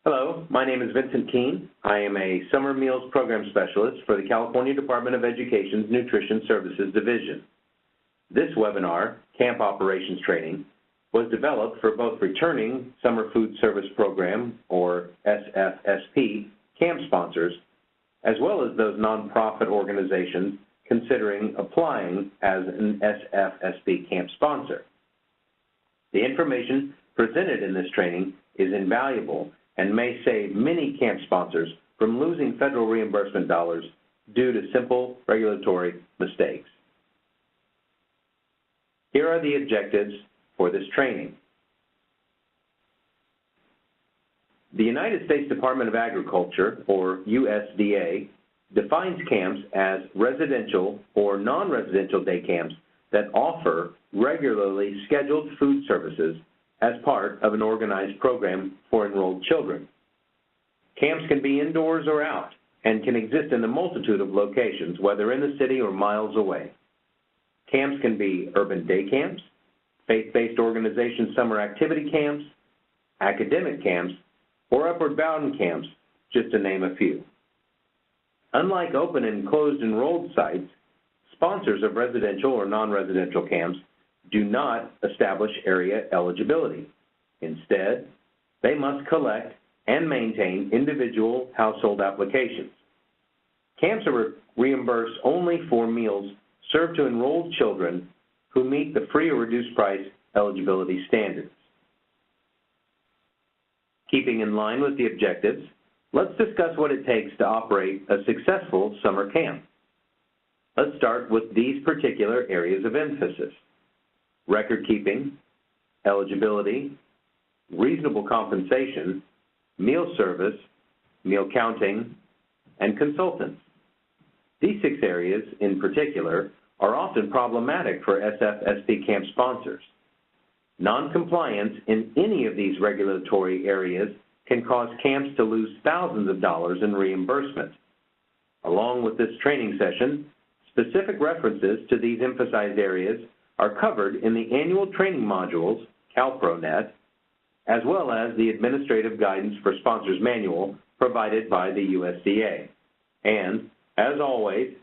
Hello, my name is Vincent Keene. I am a Summer Meals Program Specialist for the California Department of Education's Nutrition Services Division. This webinar, Camp Operations Training, was developed for both returning Summer Food Service Program, or SFSP, camp sponsors, as well as those nonprofit organizations considering applying as an SFSP camp sponsor. The information presented in this training is invaluable and may save many camp sponsors from losing federal reimbursement dollars due to simple regulatory mistakes. Here are the objectives for this training. The United States Department of Agriculture, or USDA, defines camps as residential or non-residential day camps that offer regularly scheduled food services as part of an organized program for enrolled children. Camps can be indoors or out and can exist in a multitude of locations, whether in the city or miles away. Camps can be urban day camps, faith-based organization summer activity camps, academic camps, or upward bound camps, just to name a few. Unlike open and closed enrolled sites, sponsors of residential or non-residential camps do not establish area eligibility. Instead, they must collect and maintain individual household applications. Camps are reimbursed only for meals served to enrolled children who meet the free or reduced price eligibility standards. Keeping in line with the objectives, let's discuss what it takes to operate a successful summer camp. Let's start with these particular areas of emphasis: record keeping, eligibility, reasonable compensation, meal service, meal counting, and consultants. These 6 areas in particular are often problematic for SFSP camp sponsors. Non-compliance in any of these regulatory areas can cause camps to lose thousands of dollars in reimbursement. Along with this training session, specific references to these emphasized areas are covered in the annual training modules, CalProNet, as well as the Administrative Guidance for Sponsors Manual provided by the USDA. And, as always,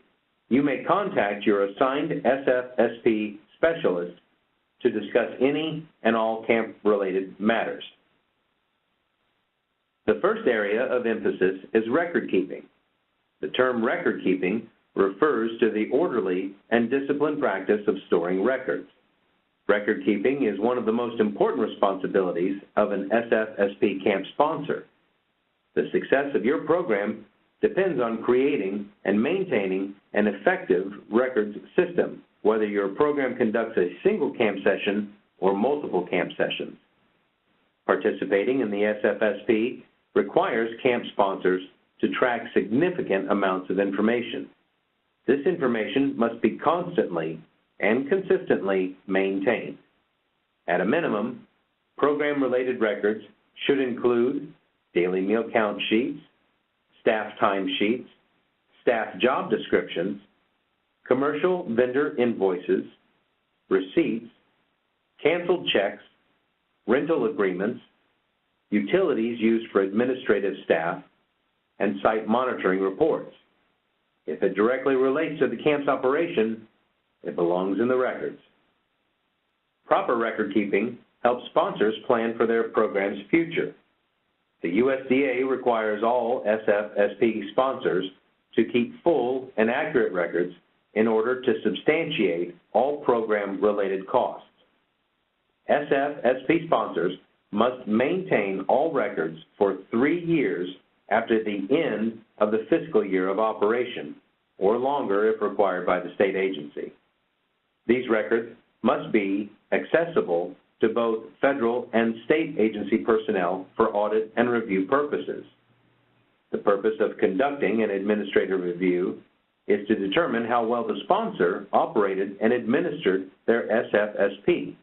you may contact your assigned SFSP specialist to discuss any and all camp-related matters. The first area of emphasis is record keeping. The term record keeping refers to the orderly and disciplined practice of storing records. Record keeping is one of the most important responsibilities of an SFSP camp sponsor. The success of your program depends on creating and maintaining an effective records system, whether your program conducts a single camp session or multiple camp sessions. Participating in the SFSP requires camp sponsors to track significant amounts of information. This information must be constantly and consistently maintained. At a minimum, program-related records should include daily meal count sheets, staff time sheets, staff job descriptions, commercial vendor invoices, receipts, canceled checks, rental agreements, utilities used for administrative staff, and site monitoring reports. If it directly relates to the camp's operation, it belongs in the records. Proper record keeping helps sponsors plan for their program's future. The USDA requires all SFSP sponsors to keep full and accurate records in order to substantiate all program-related costs. SFSP sponsors must maintain all records for 3 years after the end of the fiscal year of operation, or longer if required by the state agency. These records must be accessible to both federal and state agency personnel for audit and review purposes. The purpose of conducting an administrative review is to determine how well the sponsor operated and administered their SFSP,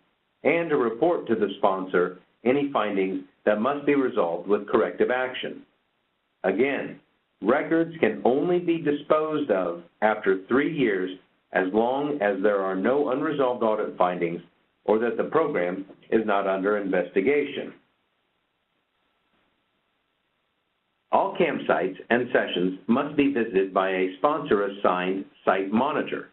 and to report to the sponsor any findings that must be resolved with corrective action. Again, records can only be disposed of after 3 years as long as there are no unresolved audit findings or that the program is not under investigation. All campsites and sessions must be visited by a sponsor-assigned site monitor.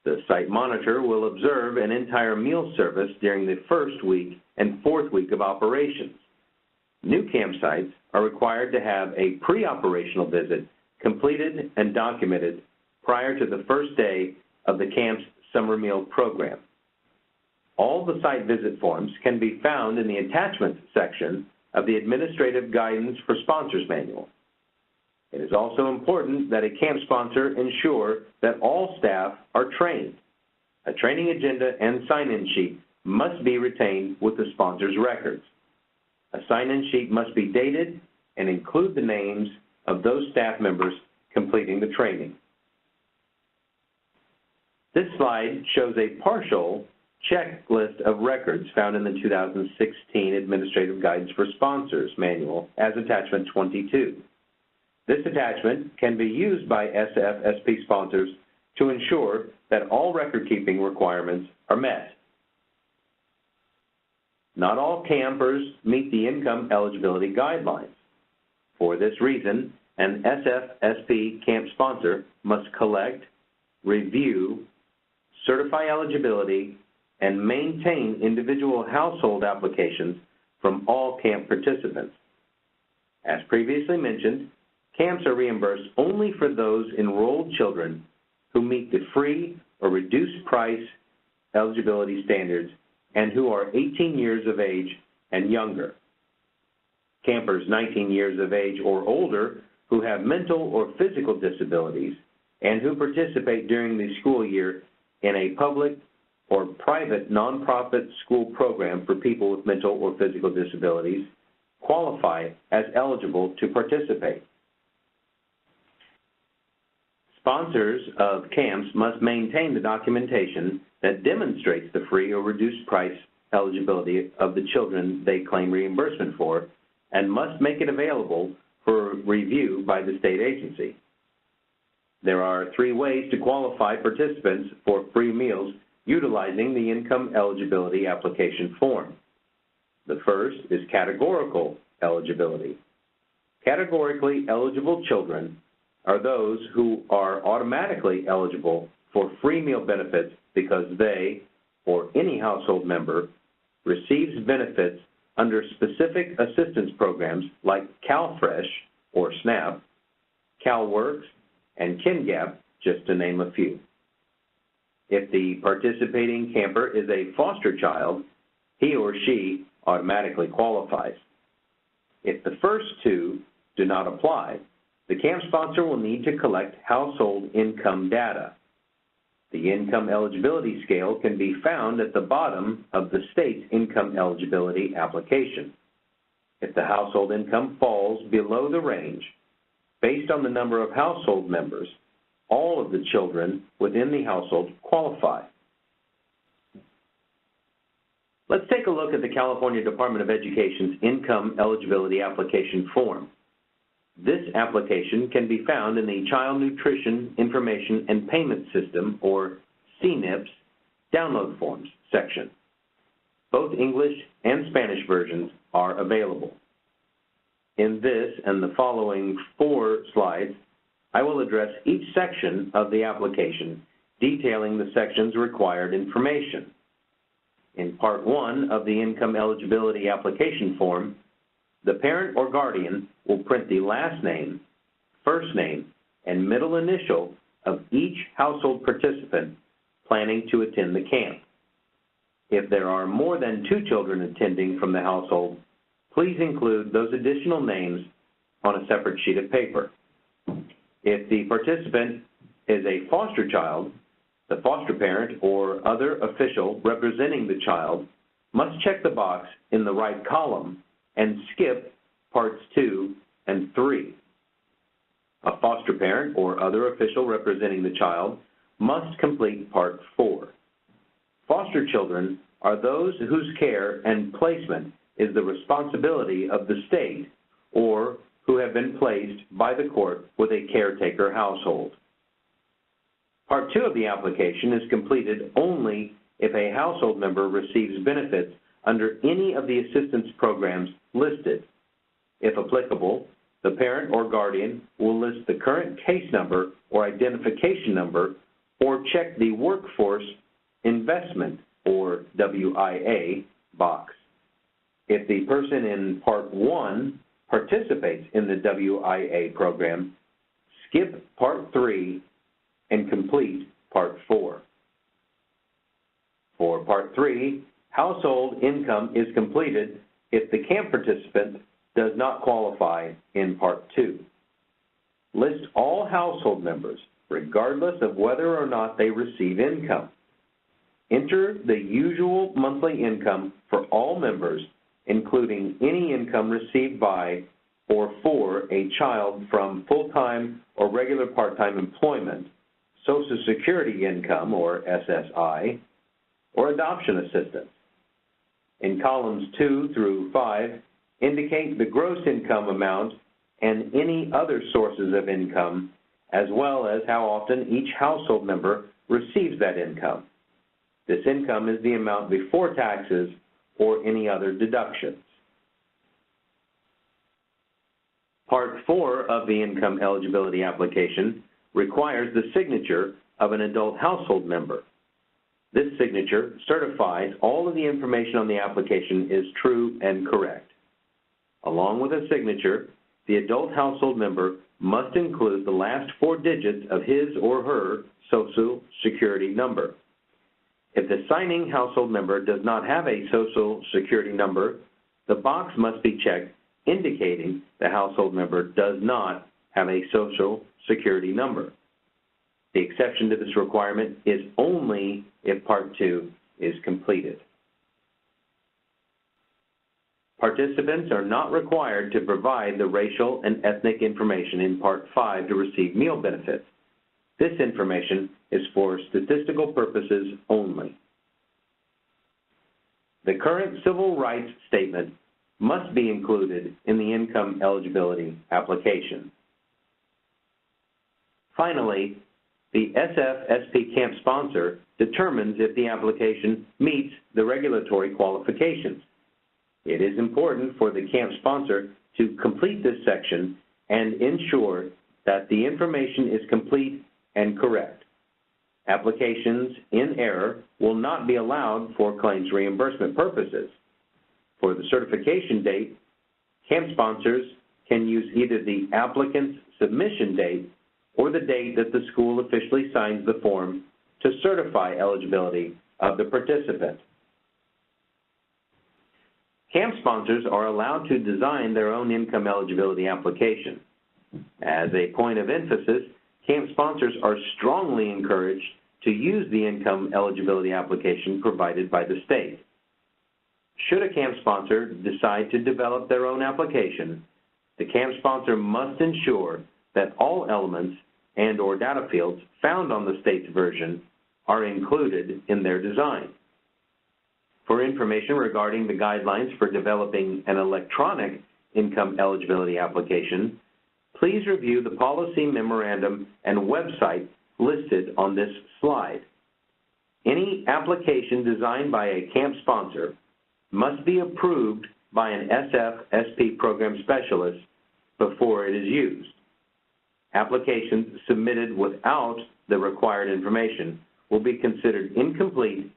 The site monitor will observe an entire meal service during the first week and fourth week of operations. New campsites are required to have a pre-operational visit completed and documented prior to the first day of the camp's summer meal program. All the site visit forms can be found in the attachments section of the Administrative Guidance for Sponsors Manual. It is also important that a camp sponsor ensure that all staff are trained. A training agenda and sign-in sheet must be retained with the sponsor's records. A sign-in sheet must be dated and include the names of those staff members completing the training. This slide shows a partial checklist of records found in the 2016 Administrative Guidance for Sponsors Manual as Attachment 22. This attachment can be used by SFSP sponsors to ensure that all record-keeping requirements are met. Not all campers meet the income eligibility guidelines. For this reason, an SFSP camp sponsor must collect, review, certify eligibility, and maintain individual household applications from all camp participants. As previously mentioned, camps are reimbursed only for those enrolled children who meet the free or reduced price eligibility standards and who are 18 years of age and younger. Campers 19 years of age or older who have mental or physical disabilities and who participate during the school year in a public or private nonprofit school program for people with mental or physical disabilities qualify as eligible to participate. Sponsors of camps must maintain the documentation that demonstrates the free or reduced price eligibility of the children they claim reimbursement for and must make it available for review by the state agency. There are 3 ways to qualify participants for free meals utilizing the income eligibility application form. The first is categorical eligibility. Categorically eligible children are those who are automatically eligible for free meal benefits because they, or any household member, receives benefits under specific assistance programs like CalFresh or SNAP, CalWorks, and KinGap, just to name a few. If the participating camper is a foster child, he or she automatically qualifies. If the first 2 do not apply, the camp sponsor will need to collect household income data. The income eligibility scale can be found at the bottom of the state's income eligibility application. If the household income falls below the range, based on the number of household members, all of the children within the household qualify. Let's take a look at the California Department of Education's Income Eligibility Application Form. This application can be found in the Child Nutrition Information and Payment System, or CNIPS, Download Forms section. Both English and Spanish versions are available. In this and the following 4 slides, I will address each section of the application, detailing the section's required information. In Part 1 of the Income Eligibility Application Form, the parent or guardian will print the last name, first name, and middle initial of each household participant planning to attend the camp. If there are more than 2 children attending from the household, please include those additional names on a separate sheet of paper. If the participant is a foster child, the foster parent or other official representing the child must check the box in the right column and skip Parts 2 and 3. A foster parent or other official representing the child must complete Part 4. Foster children are those whose care and placement is the responsibility of the state or who have been placed by the court with a caretaker household. Part 2 of the application is completed only if a household member receives benefits under any of the assistance programs listed. If applicable, the parent or guardian will list the current case number or identification number or check the Workforce Investment, or WIA, box. If the person in Part 1 participates in the WIA program, skip Part 3 and complete Part 4. For Part 3, household income is completed if the camp participant does not qualify in Part 2. List all household members, regardless of whether or not they receive income. Enter the usual monthly income for all members, including any income received by or for a child from full-time or regular part-time employment, Social Security income, or SSI, or adoption assistance. In columns 2 through 5, indicate the gross income amount and any other sources of income, as well as how often each household member receives that income. This income is the amount before taxes or any other deductions. Part 4 of the income eligibility application requires the signature of an adult household member. This signature certifies all of the information on the application is true and correct. Along with a signature, the adult household member must include the last 4 digits of his or her Social Security number. If the signing household member does not have a Social Security number, the box must be checked indicating the household member does not have a Social Security number. The exception to this requirement is only if Part 2 is completed. Participants are not required to provide the racial and ethnic information in Part 5 to receive meal benefits. This information is for statistical purposes only. The current civil rights statement must be included in the income eligibility application. Finally, the SFSP camp sponsor determines if the application meets the regulatory qualifications. It is important for the camp sponsor to complete this section and ensure that the information is complete and correct. Applications in error will not be allowed for claims reimbursement purposes. For the certification date, camp sponsors can use either the applicant's submission date or the date that the school officially signs the form to certify eligibility of the participant. Camp sponsors are allowed to design their own income eligibility application. As a point of emphasis, camp sponsors are strongly encouraged to use the income eligibility application provided by the state. Should a camp sponsor decide to develop their own application, the camp sponsor must ensure that all elements and/or data fields found on the state's version are included in their design. For information regarding the guidelines for developing an electronic income eligibility application, please review the policy memorandum and website listed on this slide. Any application designed by a camp sponsor must be approved by an SFSP program specialist before it is used. Applications submitted without the required information will be considered incomplete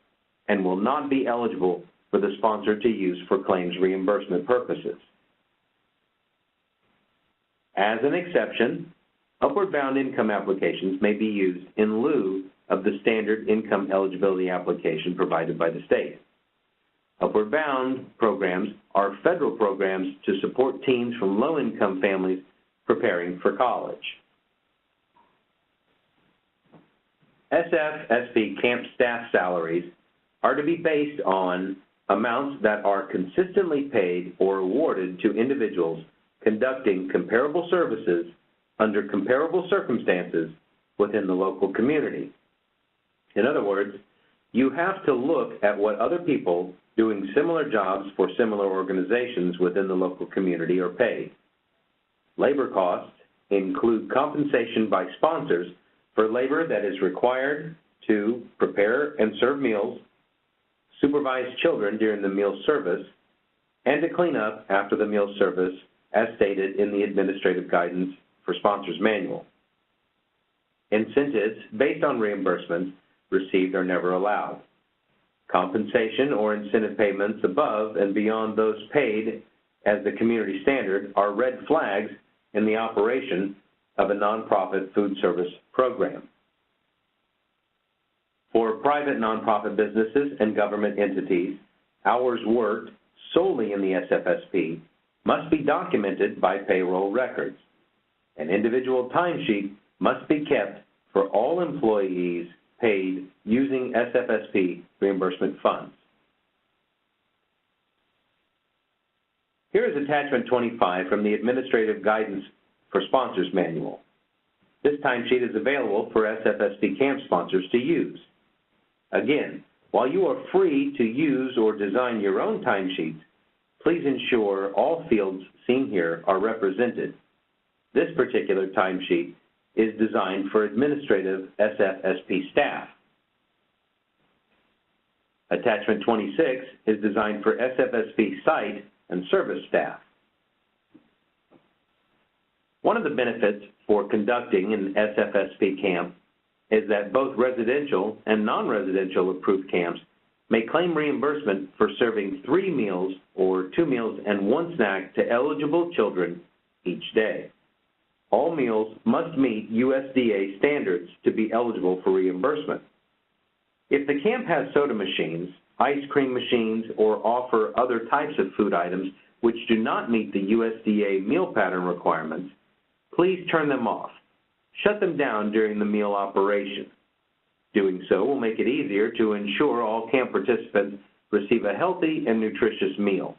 and will not be eligible for the sponsor to use for claims reimbursement purposes. As an exception, upward bound income applications may be used in lieu of the standard income eligibility application provided by the state. Upward bound programs are federal programs to support teens from low-income families preparing for college. SFSP camp staff salaries are to be based on amounts that are consistently paid or awarded to individuals conducting comparable services under comparable circumstances within the local community. In other words, you have to look at what other people doing similar jobs for similar organizations within the local community are paid. Labor costs include compensation by sponsors for labor that is required to prepare and serve meals, supervise children during the meal service, and to clean up after the meal service as stated in the Administrative Guidance for Sponsors Manual. Incentives based on reimbursements received are never allowed. Compensation or incentive payments above and beyond those paid as the community standard are red flags in the operation of a nonprofit food service program. For private nonprofit businesses and government entities, hours worked solely in the SFSP must be documented by payroll records. An individual timesheet must be kept for all employees paid using SFSP reimbursement funds. Here is attachment 25 from the Administrative Guidance for Sponsors Manual. This timesheet is available for SFSP camp sponsors to use. Again, while you are free to use or design your own timesheets, please ensure all fields seen here are represented. This particular timesheet is designed for administrative SFSP staff. Attachment 26 is designed for SFSP site and service staff. One of the benefits for conducting an SFSP camp is that both residential and non-residential approved camps may claim reimbursement for serving 3 meals or 2 meals and 1 snack to eligible children each day. All meals must meet USDA standards to be eligible for reimbursement. If the camp has soda machines, ice cream machines, or offer other types of food items which do not meet the USDA meal pattern requirements, please turn them off. Shut them down during the meal operation. Doing so will make it easier to ensure all camp participants receive a healthy and nutritious meal.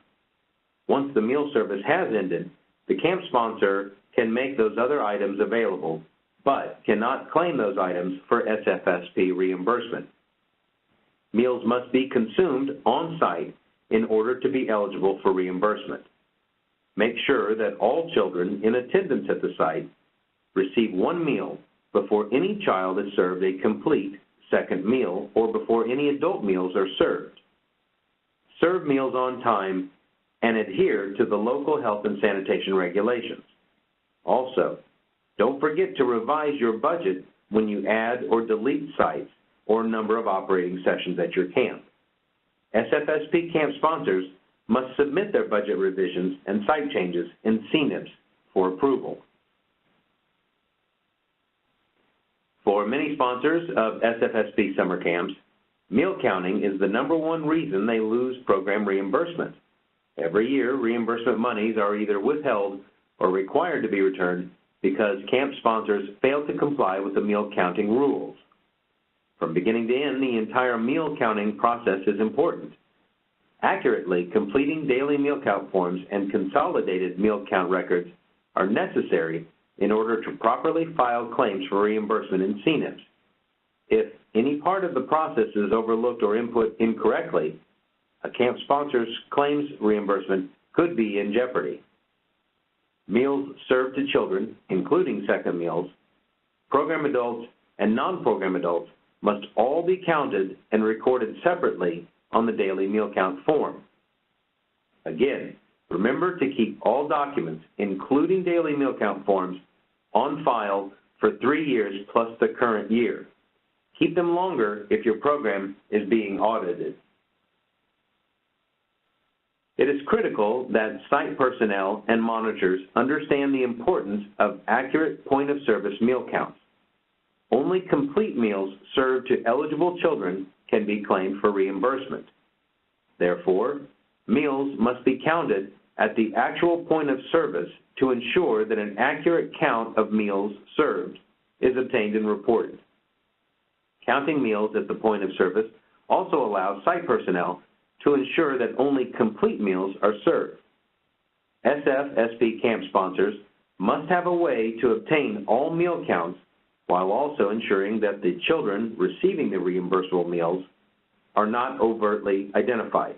Once the meal service has ended, the camp sponsor can make those other items available, but cannot claim those items for SFSP reimbursement. Meals must be consumed on-site in order to be eligible for reimbursement. Make sure that all children in attendance at the site receive 1 meal before any child is served a complete second meal or before any adult meals are served. Serve meals on time and adhere to the local health and sanitation regulations. Also, don't forget to revise your budget when you add or delete sites or number of operating sessions at your camp. SFSP camp sponsors must submit their budget revisions and site changes in CNIPS for approval. For many sponsors of SFSP summer camps, meal counting is the #1 reason they lose program reimbursement. Every year, reimbursement monies are either withheld or required to be returned because camp sponsors fail to comply with the meal counting rules. From beginning to end, the entire meal counting process is important. Accurately completing daily meal count forms and consolidated meal count records are necessary in order to properly file claims for reimbursement in CNIPS. If any part of the process is overlooked or input incorrectly, a camp sponsor's claims reimbursement could be in jeopardy. Meals served to children, including second meals, program adults, and non-program adults must all be counted and recorded separately on the daily meal count form. Again, remember to keep all documents, including daily meal count forms, on file for 3 years plus the current year. Keep them longer if your program is being audited. It is critical that site personnel and monitors understand the importance of accurate point-of-service meal counts. Only complete meals served to eligible children can be claimed for reimbursement. Therefore, meals must be counted at the actual point of service to ensure that an accurate count of meals served is obtained and reported. Counting meals at the point of service also allows site personnel to ensure that only complete meals are served. SFSP camp sponsors must have a way to obtain all meal counts while also ensuring that the children receiving the reimbursable meals are not overtly identified.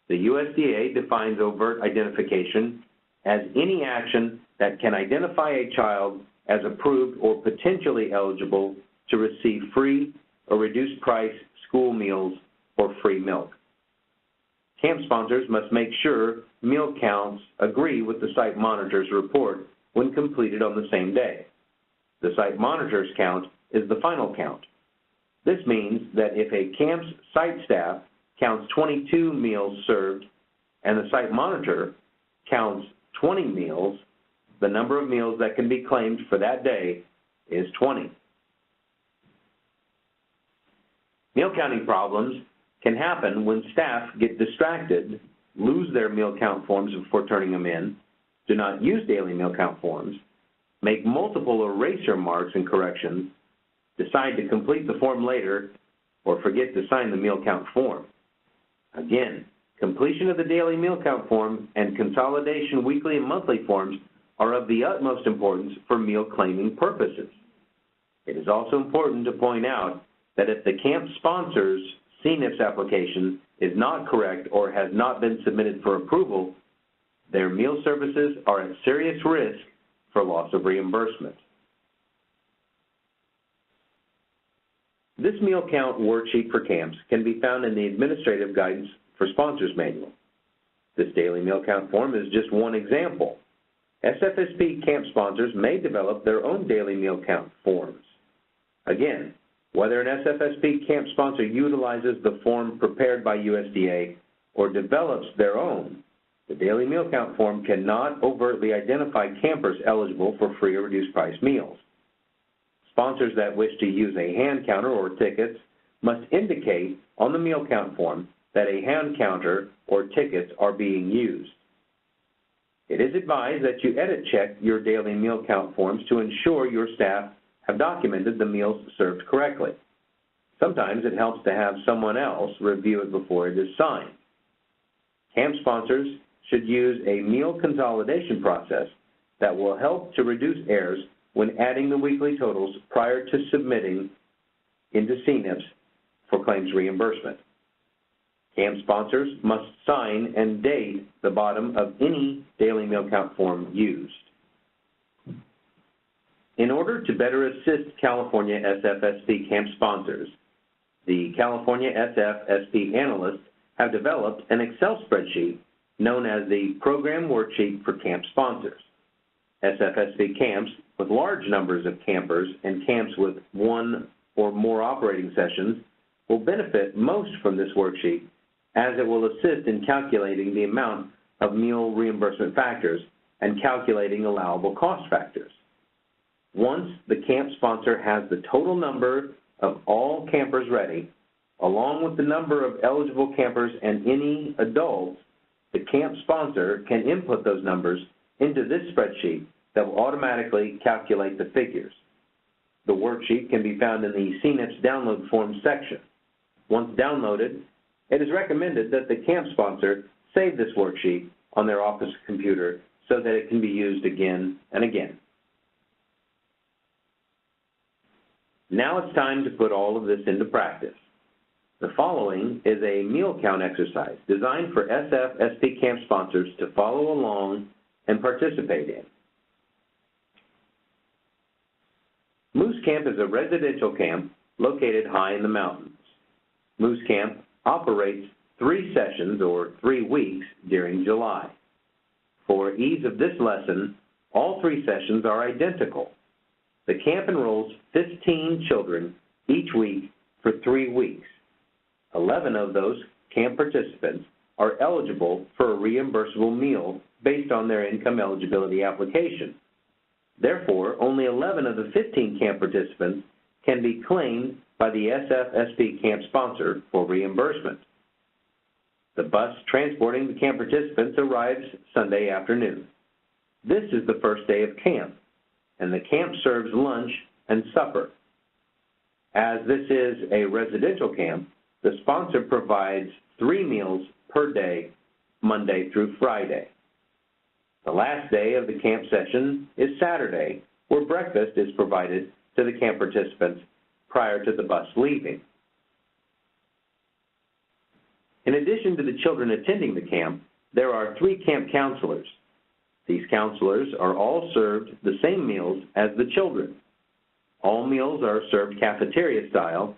The USDA defines overt identification as any action that can identify a child as approved or potentially eligible to receive free or reduced price school meals or free milk. Camp sponsors must make sure meal counts agree with the site monitor's report when completed on the same day. The site monitor's count is the final count. This means that if a camp's site staff counts 22 meals served and the site monitor counts 20 meals, the number of meals that can be claimed for that day is 20. Meal counting problems can happen when staff get distracted, lose their meal count forms before turning them in, do not use daily meal count forms, make multiple eraser marks and corrections, decide to complete the form later, or forget to sign the meal count form. Again, completion of the daily meal count form and consolidation weekly and monthly forms are of the utmost importance for meal claiming purposes. It is also important to point out that if the camp sponsor's CNIPS application is not correct or has not been submitted for approval, their meal services are at serious risk for loss of reimbursement. This meal count worksheet for camps can be found in the Administrative Guidance for Sponsors Manual. This daily meal count form is just one example. SFSP camp sponsors may develop their own daily meal count forms. Again, whether an SFSP camp sponsor utilizes the form prepared by USDA or develops their own, the daily meal count form cannot overtly identify campers eligible for free or reduced price meals. Sponsors that wish to use a hand counter or tickets must indicate on the meal count form that a hand counter or tickets are being used. It is advised that you edit check your daily meal count forms to ensure your staff have documented the meals served correctly. Sometimes it helps to have someone else review it before it is signed. Camp sponsors should use a meal consolidation process that will help to reduce errors when adding the weekly totals prior to submitting into CNIPS for claims reimbursement. Camp sponsors must sign and date the bottom of any daily meal count form used. In order to better assist California SFSP camp sponsors, the California SFSP analysts have developed an Excel spreadsheet known as the Program Worksheet for Camp Sponsors. SFSP camps with large numbers of campers and camps with one or more operating sessions will benefit most from this worksheet, as it will assist in calculating the amount of meal reimbursement factors and calculating allowable cost factors. Once the camp sponsor has the total number of all campers ready, along with the number of eligible campers and any adults, the camp sponsor can input those numbers into this spreadsheet that will automatically calculate the figures. The worksheet can be found in the CNIPS download form section. Once downloaded, it is recommended that the camp sponsor save this worksheet on their office computer so that it can be used again and again. Now it's time to put all of this into practice. The following is a meal count exercise designed for SFSP camp sponsors to follow along and participate in. Moose Camp is a residential camp located high in the mountains. Moose Camp operates 3 sessions or 3 weeks during July. For ease of this lesson, all 3 sessions are identical. The camp enrolls 15 children each week for 3 weeks. 11 of those camp participants are eligible for a reimbursable meal based on their income eligibility application. Therefore, only 11 of the 15 camp participants can be claimed by the SFSP camp sponsor for reimbursement. The bus transporting the camp participants arrives Sunday afternoon. This is the first day of camp, and the camp serves lunch and supper. As this is a residential camp, the sponsor provides 3 meals per day, Monday through Friday. The last day of the camp session is Saturday, where breakfast is provided to the camp participants prior to the bus leaving. In addition to the children attending the camp, there are 3 camp counselors. These counselors are all served the same meals as the children. All meals are served cafeteria style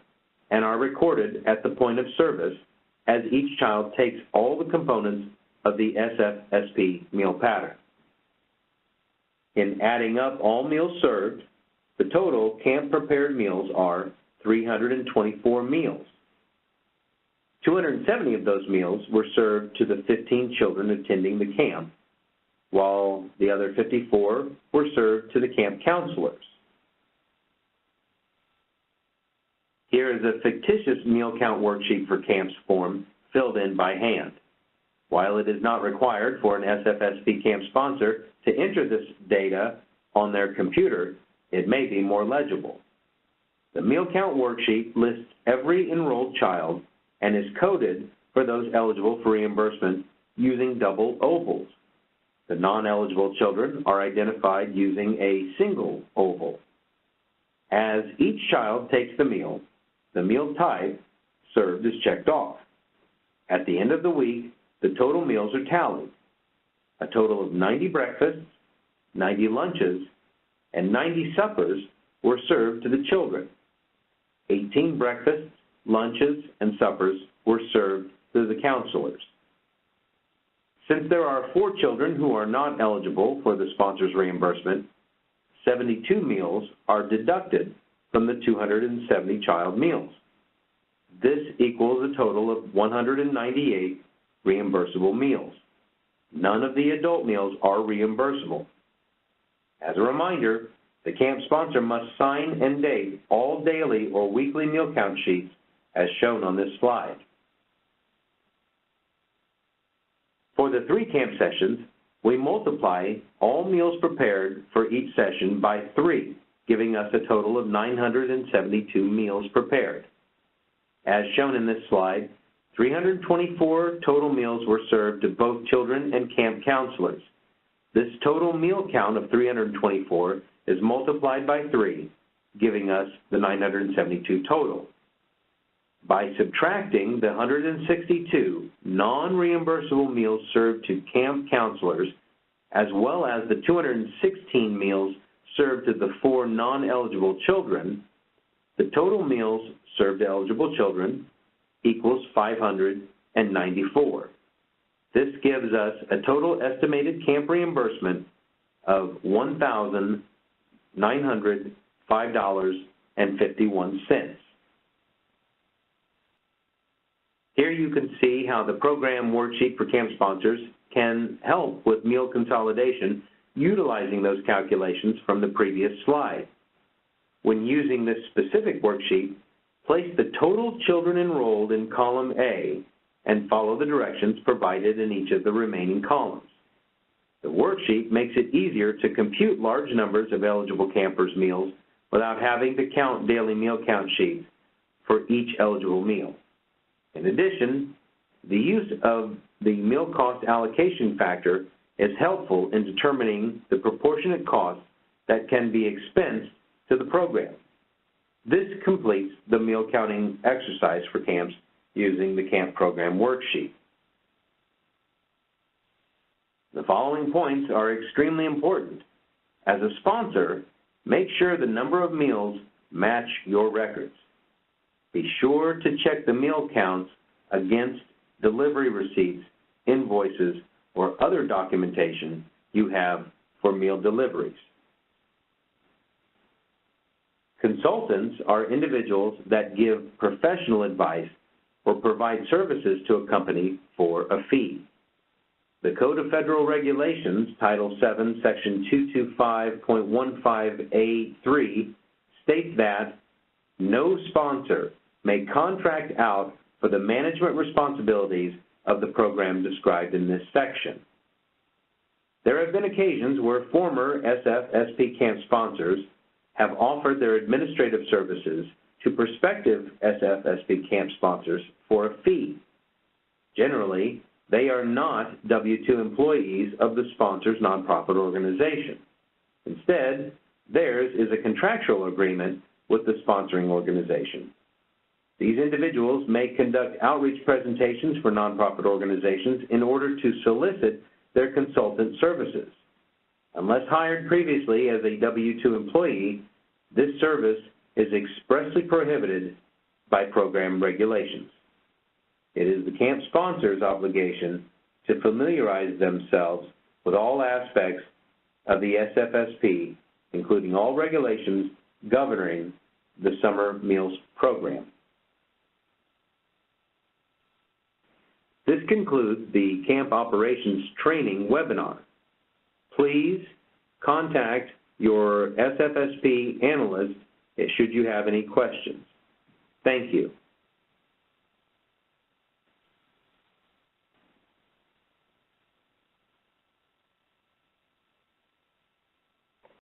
and are recorded at the point of service as each child takes all the components of the SFSP meal pattern. In adding up all meals served, the total camp-prepared meals are 324 meals. 270 of those meals were served to the 15 children attending the camp, while the other 54 were served to the camp counselors. Here is a fictitious meal count worksheet for camps form filled in by hand. While it is not required for an SFSP camp sponsor to enter this data on their computer, it may be more legible. The meal count worksheet lists every enrolled child and is coded for those eligible for reimbursement using double ovals. The non-eligible children are identified using a single oval. As each child takes the meal type served is checked off. At the end of the week, the total meals are tallied. A total of 90 breakfasts, 90 lunches, and 90 suppers were served to the children. 18 breakfasts, lunches, and suppers were served to the counselors. Since there are 4 children who are not eligible for the sponsor's reimbursement, 72 meals are deducted from the 270 child meals. This equals a total of 198 reimbursable meals. None of the adult meals are reimbursable. As a reminder, the camp sponsor must sign and date all daily or weekly meal count sheets as shown on this slide. For the 3 camp sessions, we multiply all meals prepared for each session by 3, giving us a total of 972 meals prepared. As shown in this slide, 324 total meals were served to both children and camp counselors. This total meal count of 324 is multiplied by 3, giving us the 972 total. By subtracting the 162 non-reimbursable meals served to camp counselors, as well as the 216 meals served to the 4 non-eligible children, the total meals served to eligible children equals 594. This gives us a total estimated camp reimbursement of $1,905.51. Here you can see how the program worksheet for camp sponsors can help with meal consolidation utilizing those calculations from the previous slide. When using this specific worksheet, place the total children enrolled in column A and follow the directions provided in each of the remaining columns. The worksheet makes it easier to compute large numbers of eligible campers' meals without having to count daily meal count sheets for each eligible meal. In addition, the use of the meal cost allocation factor is helpful in determining the proportionate costs that can be expensed to the program. This completes the meal counting exercise for camps using the camp program worksheet. The following points are extremely important. As a sponsor, make sure the number of meals match your records. Be sure to check the meal counts against delivery receipts, invoices, or other documentation you have for meal deliveries. Consultants are individuals that give professional advice or provide services to a company for a fee. The Code of Federal Regulations, Title VII, Section 225.15A3, states that no sponsor may contract out for the management responsibilities of the program described in this section. There have been occasions where former SFSP camp sponsors have offered their administrative services to prospective SFSP camp sponsors for a fee. Generally, they are not W-2 employees of the sponsor's nonprofit organization. Instead, theirs is a contractual agreement with the sponsoring organization. These individuals may conduct outreach presentations for nonprofit organizations in order to solicit their consultant services. Unless hired previously as a W-2 employee, this service is expressly prohibited by program regulations. It is the camp sponsor's obligation to familiarize themselves with all aspects of the SFSP, including all regulations governing the summer meals program. This concludes the Camp Operations Training webinar. Please contact your SFSP analyst should you have any questions. Thank you.